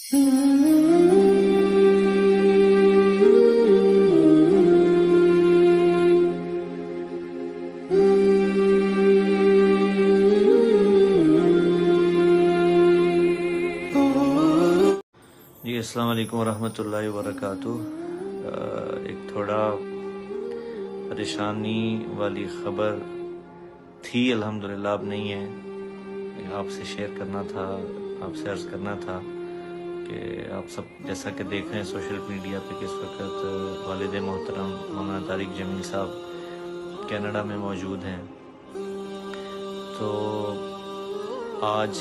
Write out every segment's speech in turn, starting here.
جی السلام علیکم ورحمۃ اللہ وبرکاتہ۔ ایک تھوڑا پریشانی والی خبر تھی، الحمدللہ اب نہیں ہے۔ آپ سے شیئر کرنا تھا، آپ سے عرض کرنا تھا کہ آپ سب جیسا کہ دیکھ رہے ہیں سوشل میڈیا پہ کہ اس وقت والد محترم مولانا طارق جمیل صاحب کینیڈا میں موجود ہیں۔ تو آج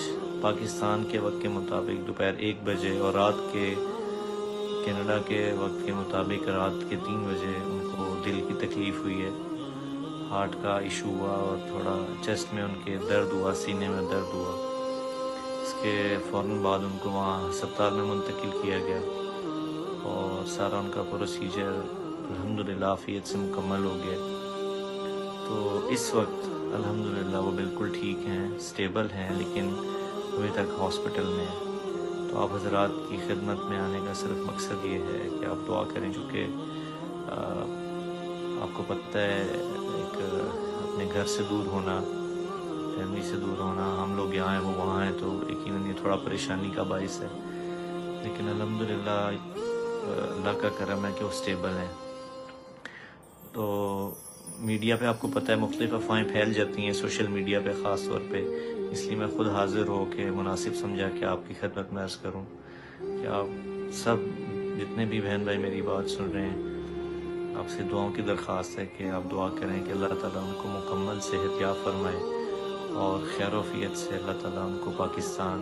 پاکستان کے وقت کے مطابق دوپہر 1 بجے اور رات کے کینیڈا کے وقت کے مطابق رات کے 3 بجے ان کو دل کی تکلیف ہوئی ہے، ہارٹ کا ایشو ہوا اور تھوڑا چیسٹ میں ان کے درد ہوا، سینے میں درد ہوا۔ اس کے فوراً بعد ان کو وہاں ہسپتال میں منتقل کیا گیا اور سارا ان کا پروسیجر الحمدللہ عافیت سے مکمل ہو گیا۔ تو اس وقت الحمدللہ وہ بالکل ٹھیک ہیں، سٹیبل ہیں، لیکن ابھی تک ہاسپٹل میں ہیں۔ تو آپ حضرات کی خدمت میں آنے کا صرف مقصد یہ ہے کہ آپ دعا کریں، چونکہ آپ کو پتہ ہے ایک اپنے گھر سے دور ہونا، فیملی سے دور ہونا، ہم لوگ یہاں ہیں وہ وہاں ہیں، تو یقیناً یہ تھوڑا پریشانی کا باعث ہے، لیکن الحمدللہ اللہ کا کرم ہے کہ وہ سٹیبل ہیں۔ تو میڈیا پہ آپ کو پتہ ہے مختلف افواہیں پھیل جاتی ہیں سوشل میڈیا پہ خاص طور پہ، اس لیے میں خود حاضر ہو کے مناسب سمجھا کہ آپ کی خدمت میں عرض کروں کہ آپ سب جتنے بھی بہن بھائی میری بات سن رہے ہیں، آپ سے دعاؤں کی درخواست ہے کہ آپ دعا کریں کہ اللہ تعالیٰ ان کو مکمل صحت یاب فرمائے اور خیر و عافیت سے اللہ تعالیٰ ان کو پاکستان